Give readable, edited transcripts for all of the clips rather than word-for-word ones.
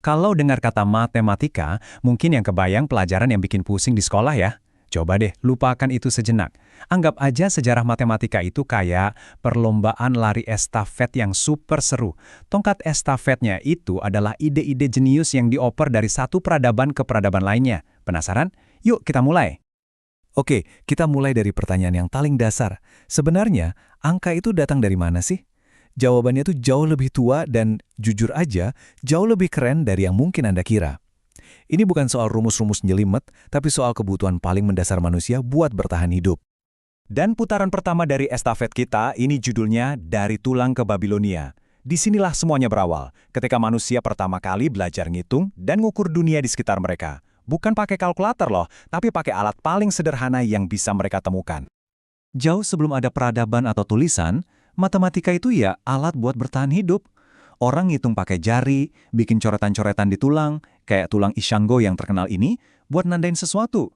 Kalau dengar kata matematika, mungkin yang kebayang pelajaran yang bikin pusing di sekolah ya. Coba deh, lupakan itu sejenak. Anggap aja sejarah matematika itu kayak perlombaan lari estafet yang super seru. Tongkat estafetnya itu adalah ide-ide jenius yang dioper dari satu peradaban ke peradaban lainnya. Penasaran? Yuk kita mulai. Oke, kita mulai dari pertanyaan yang paling dasar. Sebenarnya, angka itu datang dari mana sih? Jawabannya tuh jauh lebih tua dan, jujur aja, jauh lebih keren dari yang mungkin Anda kira. Ini bukan soal rumus-rumus nyelimet, tapi soal kebutuhan paling mendasar manusia buat bertahan hidup. Dan putaran pertama dari estafet kita, ini judulnya Dari Tulang ke Babilonia. Disinilah semuanya berawal, ketika manusia pertama kali belajar ngitung dan ngukur dunia di sekitar mereka. Bukan pakai kalkulator loh, tapi pakai alat paling sederhana yang bisa mereka temukan. Jauh sebelum ada peradaban atau tulisan, matematika itu ya alat buat bertahan hidup. Orang ngitung pakai jari, bikin coretan-coretan di tulang, kayak tulang Ishango yang terkenal ini, buat nandain sesuatu.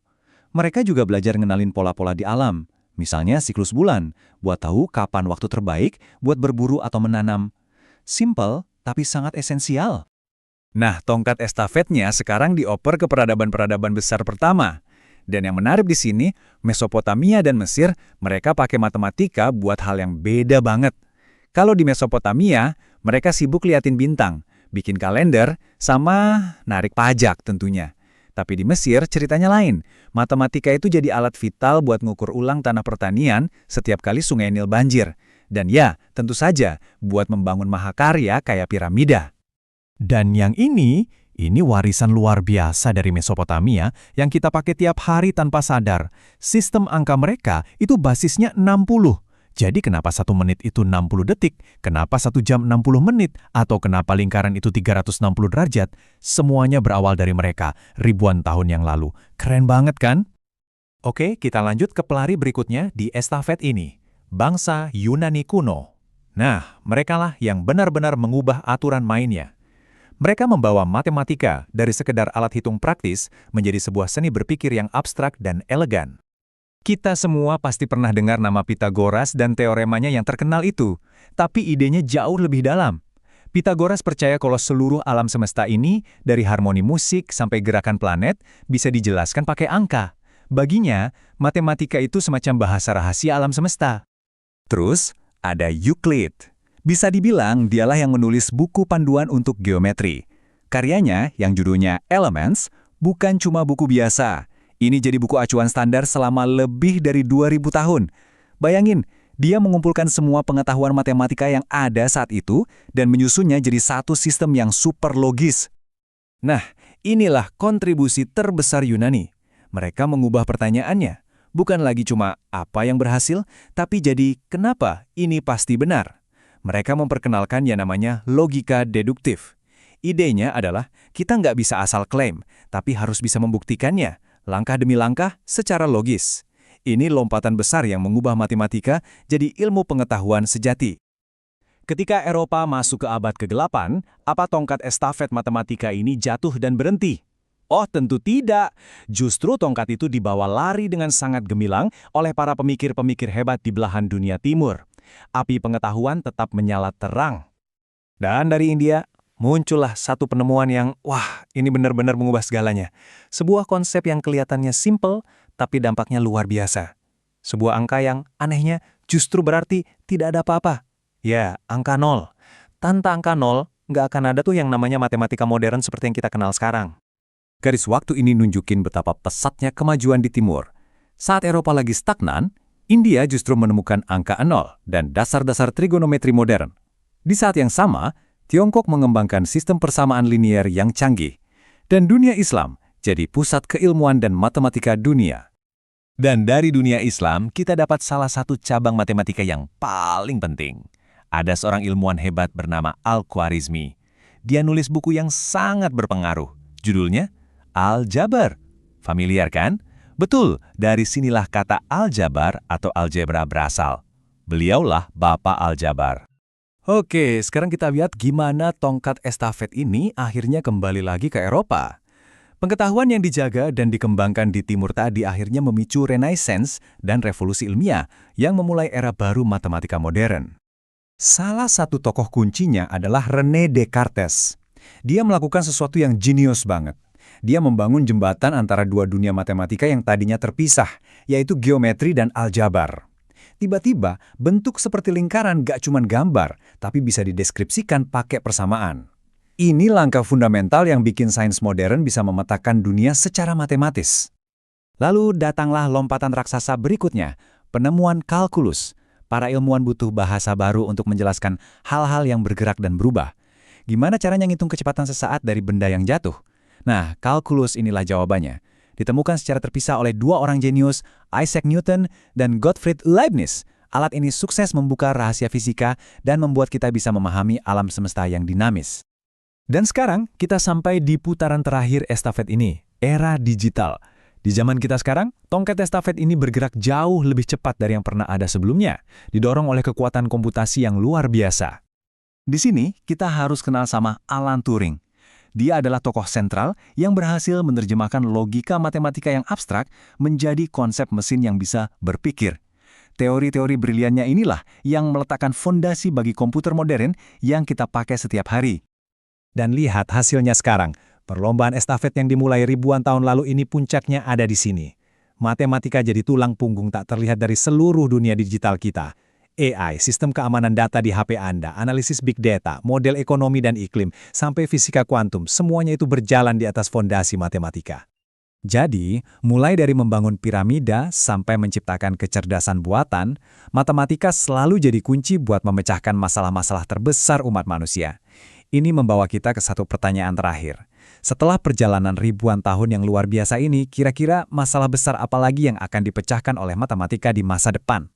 Mereka juga belajar ngenalin pola-pola di alam, misalnya siklus bulan, buat tahu kapan waktu terbaik buat berburu atau menanam. Simple, tapi sangat esensial. Nah, tongkat estafetnya sekarang dioper ke peradaban-peradaban besar pertama. Dan yang menarik di sini, Mesopotamia dan Mesir, mereka pakai matematika buat hal yang beda banget. Kalau di Mesopotamia, mereka sibuk liatin bintang, bikin kalender, sama narik pajak tentunya. Tapi di Mesir ceritanya lain. Matematika itu jadi alat vital buat ngukur ulang tanah pertanian setiap kali Sungai Nil banjir. Dan ya, tentu saja buat membangun mahakarya kayak piramida. Dan yang ini warisan luar biasa dari Mesopotamia yang kita pakai tiap hari tanpa sadar. Sistem angka mereka itu basisnya 60. Jadi kenapa 1 menit itu 60 detik, kenapa 1 jam 60 menit, atau kenapa lingkaran itu 360 derajat, semuanya berawal dari mereka ribuan tahun yang lalu. Keren banget kan? Oke, kita lanjut ke pelari berikutnya di estafet ini. Bangsa Yunani kuno. Nah, merekalah yang benar-benar mengubah aturan mainnya. Mereka membawa matematika dari sekedar alat hitung praktis menjadi sebuah seni berpikir yang abstrak dan elegan. Kita semua pasti pernah dengar nama Pythagoras dan teoremanya yang terkenal itu, tapi idenya jauh lebih dalam. Pythagoras percaya kalau seluruh alam semesta ini, dari harmoni musik sampai gerakan planet, bisa dijelaskan pakai angka. Baginya, matematika itu semacam bahasa rahasia alam semesta. Terus, ada Euclid. Bisa dibilang dialah yang menulis buku panduan untuk geometri. Karyanya, yang judulnya Elements, bukan cuma buku biasa. Ini jadi buku acuan standar selama lebih dari 2000 tahun. Bayangin, dia mengumpulkan semua pengetahuan matematika yang ada saat itu dan menyusunnya jadi satu sistem yang super logis. Nah, inilah kontribusi terbesar Yunani. Mereka mengubah pertanyaannya. Bukan lagi cuma apa yang berhasil, tapi jadi kenapa ini pasti benar. Mereka memperkenalkan yang namanya logika deduktif. Idenya adalah kita nggak bisa asal klaim, tapi harus bisa membuktikannya, langkah demi langkah secara logis. Ini lompatan besar yang mengubah matematika jadi ilmu pengetahuan sejati. Ketika Eropa masuk ke abad ke-8, apa tongkat estafet matematika ini jatuh dan berhenti? Oh, tentu tidak. Justru tongkat itu dibawa lari dengan sangat gemilang oleh para pemikir-pemikir hebat di belahan dunia timur. Api pengetahuan tetap menyala terang. Dan dari India, muncullah satu penemuan yang, ini benar-benar mengubah segalanya. Sebuah konsep yang kelihatannya simple, tapi dampaknya luar biasa. Sebuah angka yang anehnya justru berarti tidak ada apa-apa. Ya, angka 0. Tanpa angka 0, nggak akan ada tuh yang namanya matematika modern seperti yang kita kenal sekarang. Garis waktu ini nunjukin betapa pesatnya kemajuan di timur. Saat Eropa lagi stagnan, India justru menemukan angka 0 dan dasar-dasar trigonometri modern. Di saat yang sama, Tiongkok mengembangkan sistem persamaan linier yang canggih. Dan dunia Islam jadi pusat keilmuan dan matematika dunia. Dan dari dunia Islam, kita dapat salah satu cabang matematika yang paling penting. Ada seorang ilmuwan hebat bernama Al-Khwarizmi. Dia nulis buku yang sangat berpengaruh. Judulnya Al-Jabar. Familiar kan? Betul, dari sinilah kata aljabar atau algebra berasal. Beliaulah Bapak Aljabar. Oke, sekarang kita lihat gimana tongkat estafet ini akhirnya kembali lagi ke Eropa. Pengetahuan yang dijaga dan dikembangkan di timur tadi akhirnya memicu Renaissance dan revolusi ilmiah yang memulai era baru matematika modern. Salah satu tokoh kuncinya adalah René Descartes. Dia melakukan sesuatu yang jenius banget. Dia membangun jembatan antara dua dunia matematika yang tadinya terpisah, yaitu geometri dan aljabar. Tiba-tiba, bentuk seperti lingkaran gak cuma gambar, tapi bisa dideskripsikan pakai persamaan. Ini langkah fundamental yang bikin sains modern bisa memetakan dunia secara matematis. Lalu datanglah lompatan raksasa berikutnya, penemuan kalkulus. Para ilmuwan butuh bahasa baru untuk menjelaskan hal-hal yang bergerak dan berubah. Gimana caranya ngitung kecepatan sesaat dari benda yang jatuh? Nah, kalkulus inilah jawabannya. Ditemukan secara terpisah oleh dua orang jenius, Isaac Newton dan Gottfried Leibniz. Alat ini sukses membuka rahasia fisika dan membuat kita bisa memahami alam semesta yang dinamis. Dan sekarang, kita sampai di putaran terakhir estafet ini, era digital. Di zaman kita sekarang, tongkat estafet ini bergerak jauh lebih cepat dari yang pernah ada sebelumnya, didorong oleh kekuatan komputasi yang luar biasa. Di sini, kita harus kenal sama Alan Turing. Dia adalah tokoh sentral yang berhasil menerjemahkan logika matematika yang abstrak menjadi konsep mesin yang bisa berpikir. Teori-teori briliannya inilah yang meletakkan fondasi bagi komputer modern yang kita pakai setiap hari. Dan lihat hasilnya sekarang. Perlombaan estafet yang dimulai ribuan tahun lalu ini puncaknya ada di sini. Matematika jadi tulang punggung tak terlihat dari seluruh dunia digital kita. AI, sistem keamanan data di HP Anda, analisis big data, model ekonomi dan iklim, sampai fisika kuantum, semuanya itu berjalan di atas fondasi matematika. Jadi, mulai dari membangun piramida sampai menciptakan kecerdasan buatan, matematika selalu jadi kunci buat memecahkan masalah-masalah terbesar umat manusia. Ini membawa kita ke satu pertanyaan terakhir. Setelah perjalanan ribuan tahun yang luar biasa ini, kira-kira masalah besar apa lagi yang akan dipecahkan oleh matematika di masa depan?